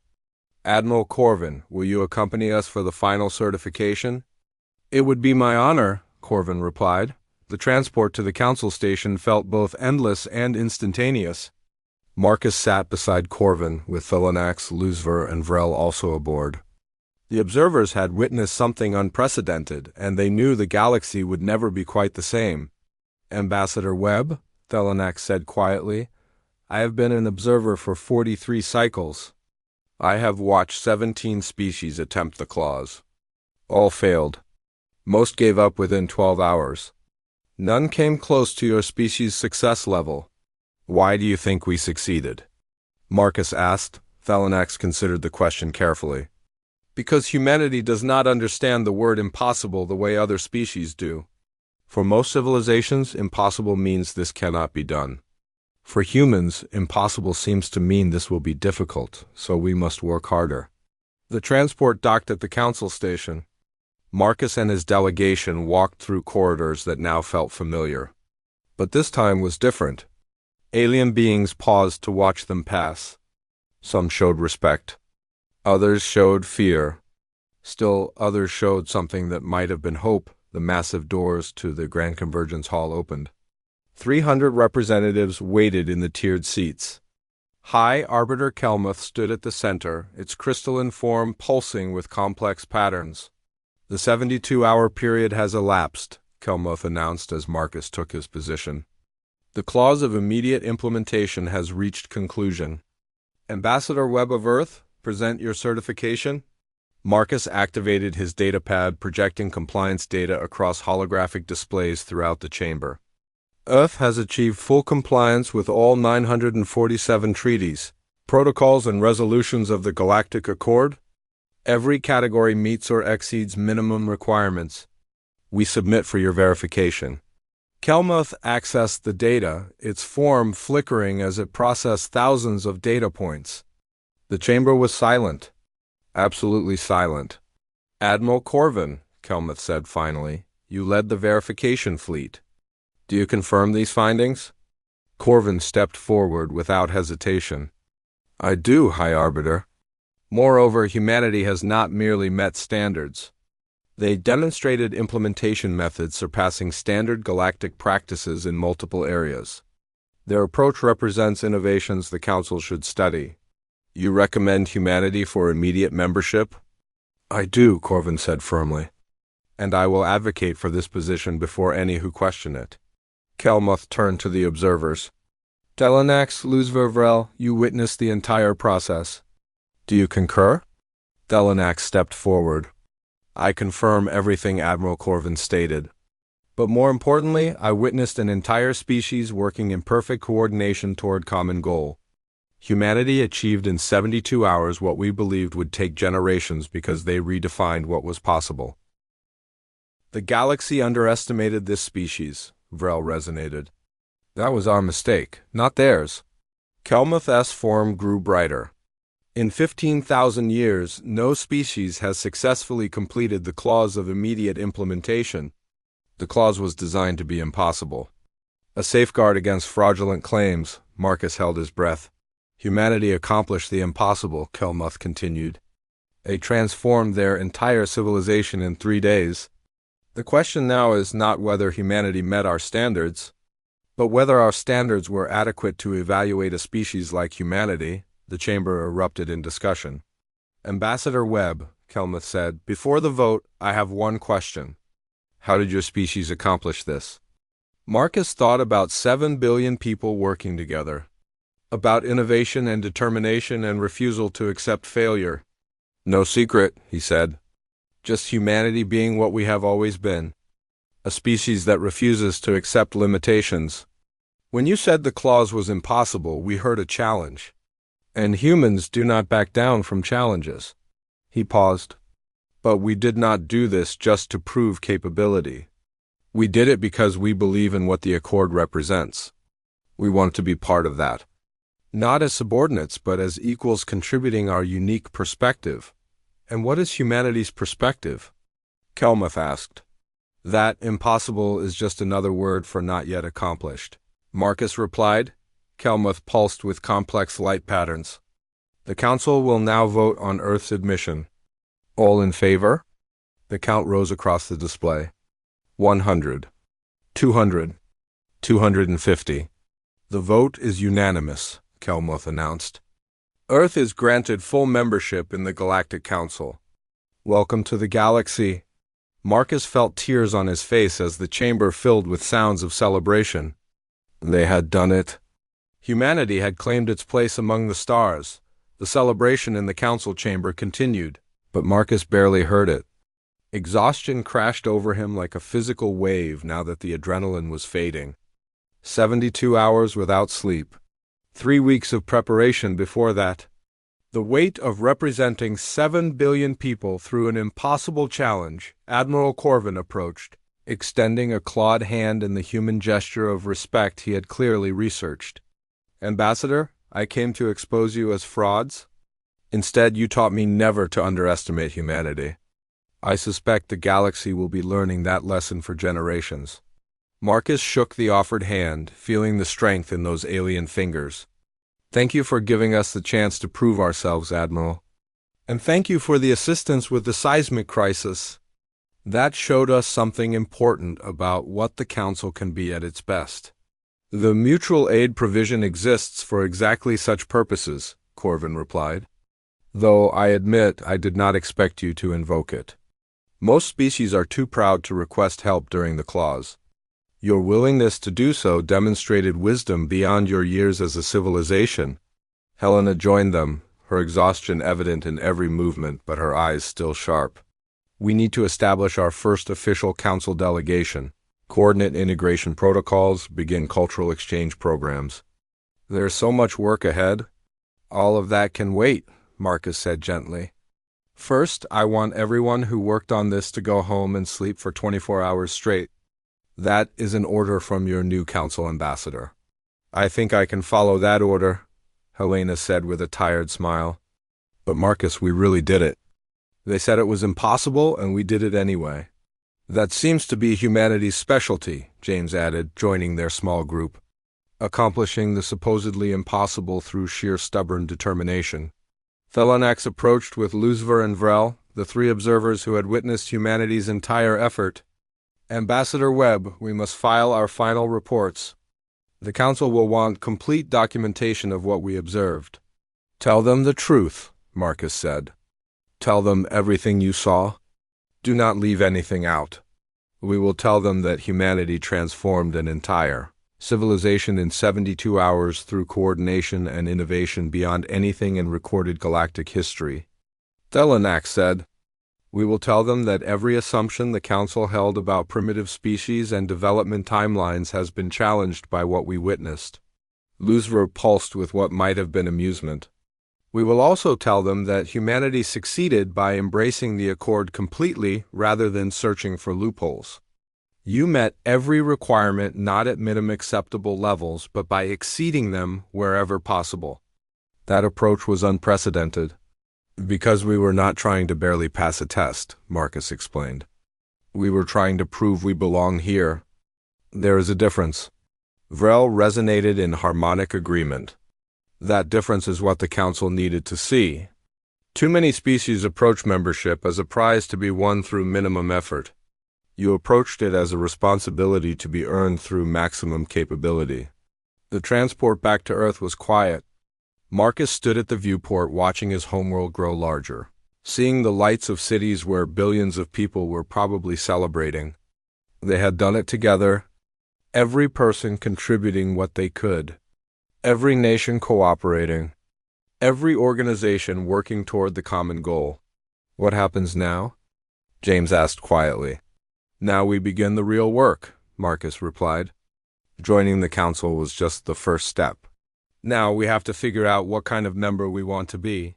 Speaker 1: "Admiral Corvin, will you accompany us for the final certification?" "It would be my honor," Corvin replied. The transport to the council station felt both endless and instantaneous. Marcus sat beside Corvin, with Philonax, Luzver, and Vrel also aboard. The observers had witnessed something unprecedented, and they knew the galaxy would never be quite the same. "Ambassador Webb," Philonax said quietly, "I have been an observer for 43 cycles. I have watched 17 species attempt the claws. All failed. Most gave up within 12 hours. None came close to your species' success level. Why do you think we succeeded?" Marcus asked. Philonax considered the question carefully. "Because humanity does not understand the word impossible the way other species do. For most civilizations, impossible means this cannot be done. For humans, impossible seems to mean this will be difficult, so we must work harder." The transport docked at the council station. Marcus and his delegation walked through corridors that now felt familiar. But this time was different. Alien beings paused to watch them pass. Some showed respect. Others showed fear. Still others showed something that might have been hope. The massive doors to the Grand Convergence Hall opened. 300 representatives waited in the tiered seats. High Arbiter Kelmuth stood at the center, its crystalline form pulsing with complex patterns. "The 72-hour period has elapsed," Kelmuth announced as Marcus took his position. "The clause of immediate implementation has reached conclusion. Ambassador Webb of Earth, present your certification." Marcus activated his datapad, projecting compliance data across holographic displays throughout the chamber. "Earth has achieved full compliance with all 947 treaties, protocols, and resolutions of the Galactic Accord. Every category meets or exceeds minimum requirements. We submit for your verification." Kelmuth accessed the data, its form flickering as it processed thousands of data points. The chamber was silent. Absolutely silent. "Admiral Corvin," Kelmuth said finally, "you led the verification fleet. Do you confirm these findings?" Corvin stepped forward without hesitation. "I do, High Arbiter. Moreover, humanity has not merely met standards. They demonstrated implementation methods surpassing standard galactic practices in multiple areas. Their approach represents innovations the Council should study. You recommend humanity for immediate membership?" "I do," Corvin said firmly. "And I will advocate for this position before any who question it." Kelmuth turned to the observers. "Philonax, Luzver, Vrel, you witnessed the entire process. Do you concur?" Philonax stepped forward. "I confirm everything Admiral Corvin stated. But more importantly, I witnessed an entire species working in perfect coordination toward common goal. Humanity achieved in 72 hours what we believed would take generations because they redefined what was possible." "The galaxy underestimated this species," Vrel resonated. "That was our mistake, not theirs." Kelmuth's form grew brighter. "In 15,000 years, no species has successfully completed the clause of immediate implementation. The clause was designed to be impossible. A safeguard against fraudulent claims." Marcus held his breath. "Humanity accomplished the impossible," Kelmuth continued. "They transformed their entire civilization in 3 days. The question now is not whether humanity met our standards, but whether our standards were adequate to evaluate a species like humanity." The chamber erupted in discussion. "Ambassador Webb," Kelmuth said, "before the vote, I have one question. How did your species accomplish this?" Marcus thought about 7 billion people working together. About innovation and determination and refusal to accept failure. "No secret," he said. "Just humanity being what we have always been. A species that refuses to accept limitations. When you said the clause was impossible, we heard a challenge. And humans do not back down from challenges." He paused. But we did not do this just to prove capability. We did it because we believe in what the Accord represents. We want to be part of that. Not as subordinates, but as equals contributing our unique perspective. And what is humanity's perspective? Kelmuth asked. That impossible is just another word for not yet accomplished. Marcus replied. Kelmuth pulsed with complex light patterns. The Council will now vote on Earth's admission. All in favor? The count rose across the display. 100. 200. 250. The vote is unanimous, Kelmuth announced. Earth is granted full membership in the Galactic Council. Welcome to the galaxy. Marcus felt tears on his face as the chamber filled with sounds of celebration. They had done it. Humanity had claimed its place among the stars. The celebration in the council chamber continued, but Marcus barely heard it. Exhaustion crashed over him like a physical wave now that the adrenaline was fading. 72 hours without sleep. 3 weeks of preparation before that. The weight of representing 7 billion people through an impossible challenge, Admiral Corvin approached, extending a clawed hand in the human gesture of respect he had clearly researched. Ambassador, I came to expose you as frauds. Instead, you taught me never to underestimate humanity. I suspect the galaxy will be learning that lesson for generations. Marcus shook the offered hand, feeling the strength in those alien fingers. Thank you for giving us the chance to prove ourselves, Admiral. And thank you for the assistance with the seismic crisis. That showed us something important about what the Council can be at its best. The mutual aid provision exists for exactly such purposes, Corvin replied. Though I admit I did not expect you to invoke it. Most species are too proud to request help during the clause. Your willingness to do so demonstrated wisdom beyond your years as a civilization. Helena joined them, her exhaustion evident in every movement but her eyes still sharp. We need to establish our first official council delegation, coordinate integration protocols, begin cultural exchange programs. There's so much work ahead. All of that can wait, Marcus said gently. First, I want everyone who worked on this to go home and sleep for 24 hours straight. That is an order from your new council ambassador. I think I can follow that order, Helena said with a tired smile. But Marcus, we really did it. They said it was impossible, and we did it anyway. That seems to be humanity's specialty, James added, joining their small group. Accomplishing the supposedly impossible through sheer stubborn determination. Thelanax approached with Luzver and Vrel, the 3 observers who had witnessed humanity's entire effort. Ambassador Webb, we must file our final reports. The Council will want complete documentation of what we observed. Tell them the truth, Marcus said. Tell them everything you saw. Do not leave anything out. We will tell them that humanity transformed an entire civilization in 72 hours through coordination and innovation beyond anything in recorded galactic history. Thelanax said, We will tell them that every assumption the Council held about primitive species and development timelines has been challenged by what we witnessed. Luzver pulsed with what might have been amusement. We will also tell them that humanity succeeded by embracing the Accord completely rather than searching for loopholes. You met every requirement not at minimum acceptable levels, but by exceeding them wherever possible. That approach was unprecedented. Because we were not trying to barely pass a test, Marcus explained. We were trying to prove we belong here. There is a difference. Vrel resonated in harmonic agreement. That difference is what the Council needed to see. Too many species approach membership as a prize to be won through minimum effort. You approached it as a responsibility to be earned through maximum capability. The transport back to Earth was quiet. Marcus stood at the viewport watching his homeworld grow larger, seeing the lights of cities where billions of people were probably celebrating. They had done it together, every person contributing what they could. Every nation cooperating, every organization working toward the common goal. What happens now? James asked quietly. Now we begin the real work, Marcus replied. Joining the Council was just the first step. Now we have to figure out what kind of member we want to be.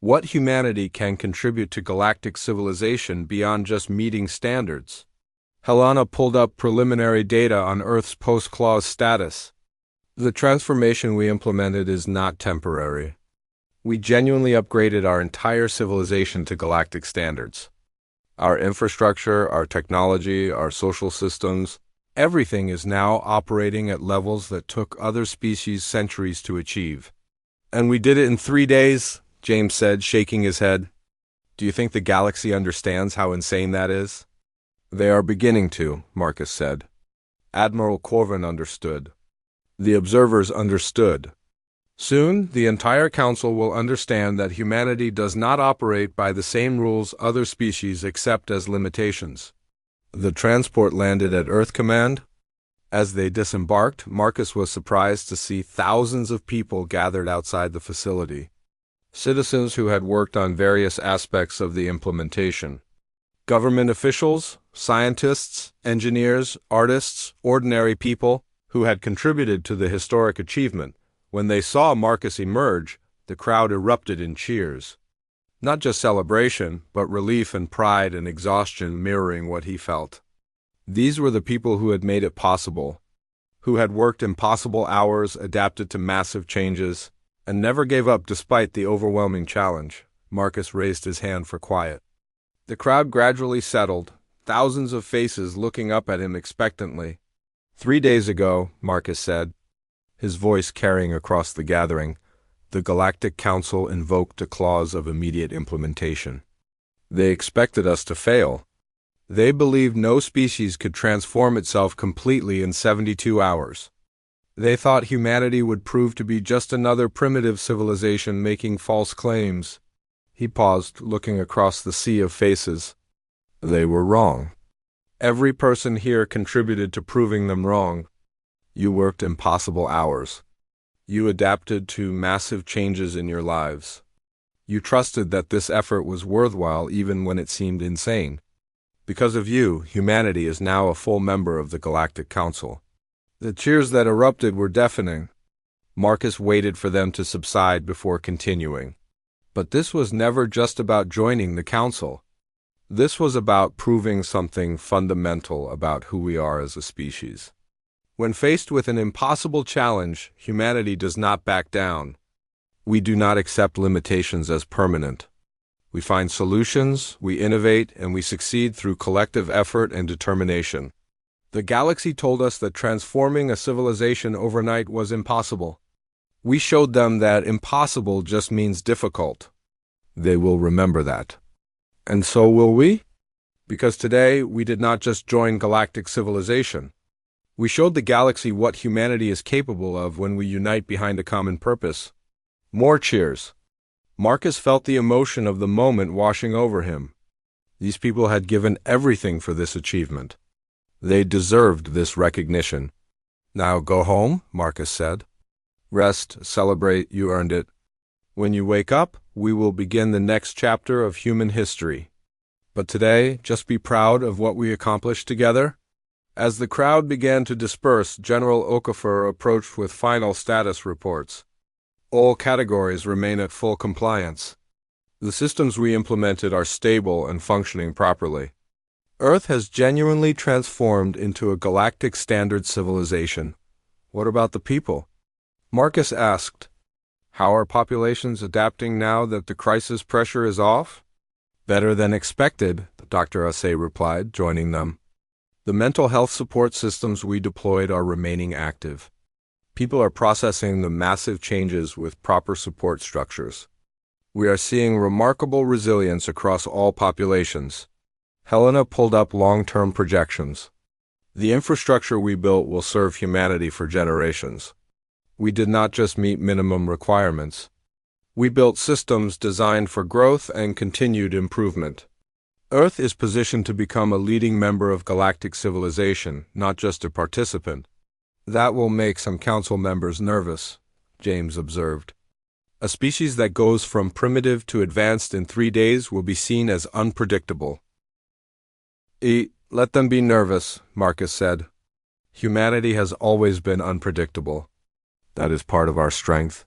Speaker 1: What humanity can contribute to galactic civilization beyond just meeting standards? Helena pulled up preliminary data on Earth's post-clause status. The transformation we implemented is not temporary. We genuinely upgraded our entire civilization to galactic standards. Our infrastructure, our technology, our social systems, everything is now operating at levels that took other species centuries to achieve. And we did it in 3 days, James said, shaking his head. Do you think the galaxy understands how insane that is? They are beginning to, Marcus said. Admiral Corvin understood. The observers understood. Soon, the entire council will understand that humanity does not operate by the same rules other species accept as limitations. The transport landed at Earth Command. As they disembarked, Marcus was surprised to see thousands of people gathered outside the facility. Citizens who had worked on various aspects of the implementation. Government officials, scientists, engineers, artists, ordinary people who had contributed to the historic achievement. When they saw Marcus emerge, the crowd erupted in cheers. Not just celebration, but relief and pride and exhaustion mirroring what he felt. These were the people who had made it possible, who had worked impossible hours, adapted to massive changes, and never gave up despite the overwhelming challenge. Marcus raised his hand for quiet. The crowd gradually settled, thousands of faces looking up at him expectantly. 3 days ago, Marcus said, his voice carrying across the gathering, the Galactic Council invoked a clause of immediate implementation. They expected us to fail. They believed no species could transform itself completely in 72 hours. They thought humanity would prove to be just another primitive civilization making false claims. He paused, looking across the sea of faces. They were wrong. Every person here contributed to proving them wrong. You worked impossible hours. You adapted to massive changes in your lives. You trusted that this effort was worthwhile even when it seemed insane. Because of you, humanity is now a full member of the Galactic Council. The cheers that erupted were deafening. Marcus waited for them to subside before continuing. But this was never just about joining the Council. This was about proving something fundamental about who we are as a species. When faced with an impossible challenge, humanity does not back down. We do not accept limitations as permanent. We find solutions, we innovate, and we succeed through collective effort and determination. The galaxy told us that transforming a civilization overnight was impossible. We showed them that impossible just means difficult. They will remember that. And so will we? Because today, we did not just join galactic civilization. We showed the galaxy what humanity is capable of when we unite behind a common purpose. More cheers. Marcus felt the emotion of the moment washing over him. These people had given everything for this achievement. They deserved this recognition. Now go home, Marcus said. Rest, celebrate, you earned it. When you wake up, we will begin the next chapter of human history. But today, just be proud of what we accomplished together. As the crowd began to disperse, General Okafor approached with final status reports. All categories remain at full compliance. The systems we implemented are stable and functioning properly. Earth has genuinely transformed into a galactic standard civilization. What about the people? Marcus asked. How are populations adapting now that the crisis pressure is off? Better than expected, Dr. Assay replied, joining them. The mental health support systems we deployed are remaining active. People are processing the massive changes with proper support structures. We are seeing remarkable resilience across all populations. Helena pulled up long-term projections. The infrastructure we built will serve humanity for generations. We did not just meet minimum requirements. We built systems designed for growth and continued improvement. Earth is positioned to become a leading member of galactic civilization, not just a participant. That will make some council members nervous, James observed. A species that goes from primitive to advanced in 3 days will be seen as unpredictable. Let them be nervous, Marcus said. Humanity has always been unpredictable. That is part of our strength.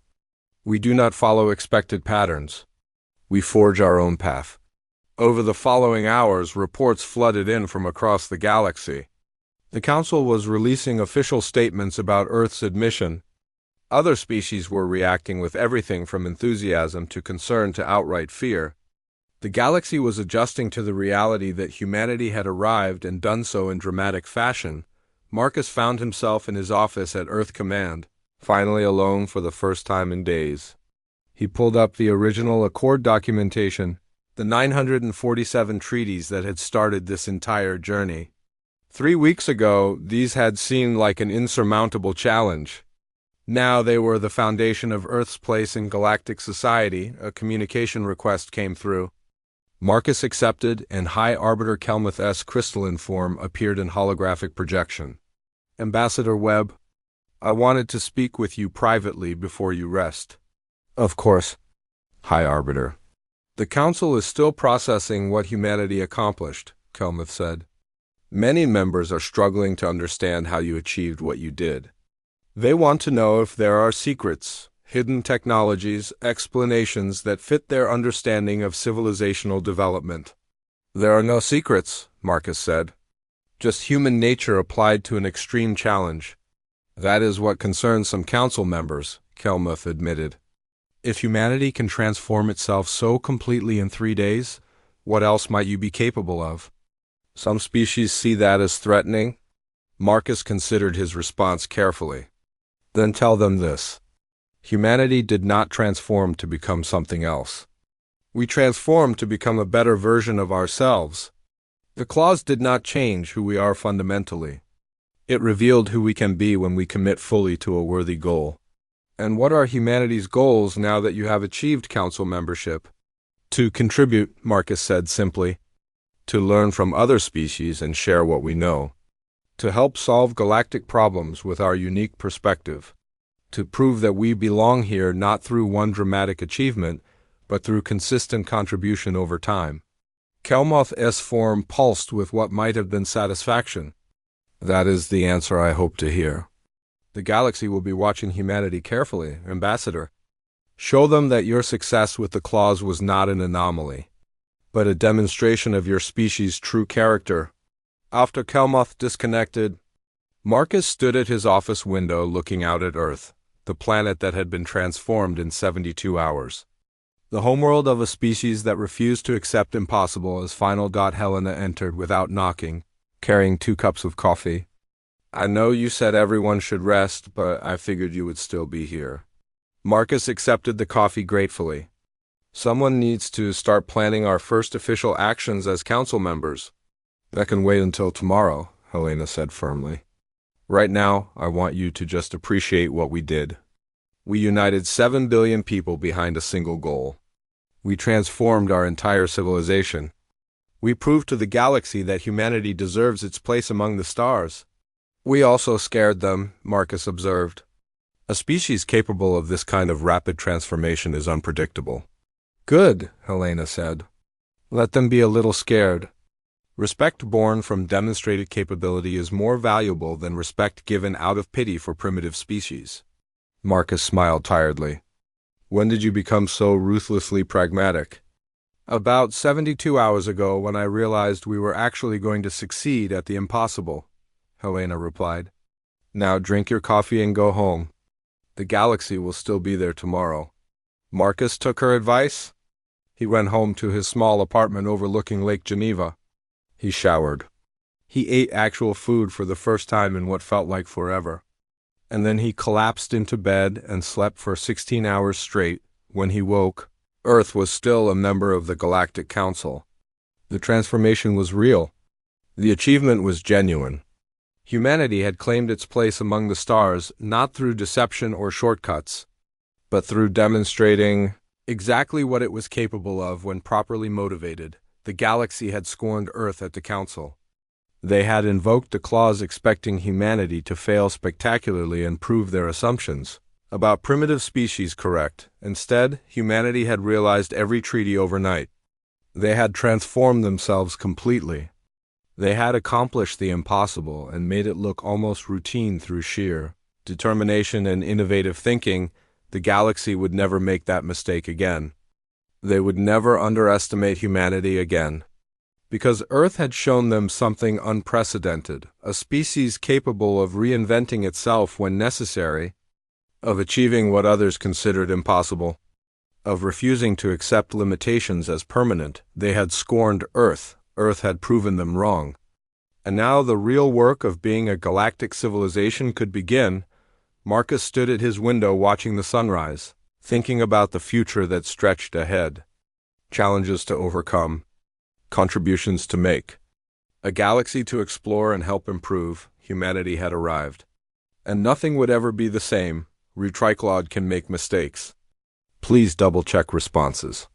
Speaker 1: We do not follow expected patterns. We forge our own path. Over the following hours, reports flooded in from across the galaxy. The Council was releasing official statements about Earth's admission. Other species were reacting with everything from enthusiasm to concern to outright fear. The galaxy was adjusting to the reality that humanity had arrived and done so in dramatic fashion. Marcus found himself in his office at Earth Command, finally alone for the first time in days. He pulled up the original Accord documentation, the 947 treaties that had started this entire journey. 3 weeks ago, these had seemed like an insurmountable challenge. Now they were the foundation of Earth's place in galactic society. A communication request came through. Marcus accepted, and High Arbiter Kelmuth's crystalline form appeared in holographic projection. Ambassador Webb, I wanted to speak with you privately before you rest. Of course, High Arbiter. The Council is still processing what humanity accomplished, Kelmuth said. Many members are struggling to understand how you achieved what you did. They want to know if there are secrets, hidden technologies, explanations that fit their understanding of civilizational development. There are no secrets, Marcus said. Just human nature applied to an extreme challenge. That is what concerns some council members, Kelmuth admitted. If humanity can transform itself so completely in 3 days, what else might you be capable of? Some species see that as threatening. Marcus considered his response carefully. Then tell them this. Humanity did not transform to become something else. We transformed to become a better version of ourselves. The clause did not change who we are fundamentally. It revealed who we can be when we commit fully to a worthy goal. And what are humanity's goals now that you have achieved council membership? To contribute, Marcus said simply. To learn from other species and share what we know. To help solve galactic problems with our unique perspective. To prove that we belong here not through one dramatic achievement, but through consistent contribution over time. Kelmuth's form pulsed with what might have been satisfaction. That is the answer I hope to hear. The galaxy will be watching humanity carefully, Ambassador. Show them that your success with the clause was not an anomaly, but a demonstration of your species' true character. After Kelmuth disconnected, Marcus stood at his office window looking out at Earth, the planet that had been transformed in 72 hours. The homeworld of a species that refused to accept impossible as final. Helena entered without knocking, carrying 2 cups of coffee. I know you said everyone should rest, but I figured you would still be here. Marcus accepted the coffee gratefully. Someone needs to start planning our first official actions as council members. That can wait until tomorrow, Helena said firmly. Right now, I want you to just appreciate what we did. We united 7 billion people behind a single goal. We transformed our entire civilization. We proved to the galaxy that humanity deserves its place among the stars. We also scared them, Marcus observed. A species capable of this kind of rapid transformation is unpredictable. Good, Helena said. Let them be a little scared. Respect born from demonstrated capability is more valuable than respect given out of pity for primitive species. Marcus smiled tiredly. When did you become so ruthlessly pragmatic? About 72 hours ago, when I realized we were actually going to succeed at the impossible, Helena replied. Now drink your coffee and go home. The galaxy will still be there tomorrow. Marcus took her advice. He went home to his small apartment overlooking Lake Geneva. He showered. He ate actual food for the first time in what felt like forever. And then he collapsed into bed and slept for 16 hours straight. When he woke, Earth was still a member of the Galactic Council. The transformation was real. The achievement was genuine. Humanity had claimed its place among the stars not through deception or shortcuts, but through demonstrating exactly what it was capable of when properly motivated. The galaxy had scorned Earth at the Council. They had invoked the clause expecting humanity to fail spectacularly and prove their assumptions about primitive species correct. Instead, humanity had realized every treaty overnight. They had transformed themselves completely. They had accomplished the impossible and made it look almost routine through sheer determination and innovative thinking. The galaxy would never make that mistake again. They would never underestimate humanity again. Because Earth had shown them something unprecedented, a species capable of reinventing itself when necessary, of achieving what others considered impossible, of refusing to accept limitations as permanent. They had scorned Earth. Earth had proven them wrong. And now the real work of being a galactic civilization could begin. Marcus stood at his window watching the sunrise, thinking about the future that stretched ahead. Challenges to overcome, contributions to make. A galaxy to explore and help improve. Humanity had arrived. And nothing would ever be the same. Retriclod can make mistakes. Please double-check responses.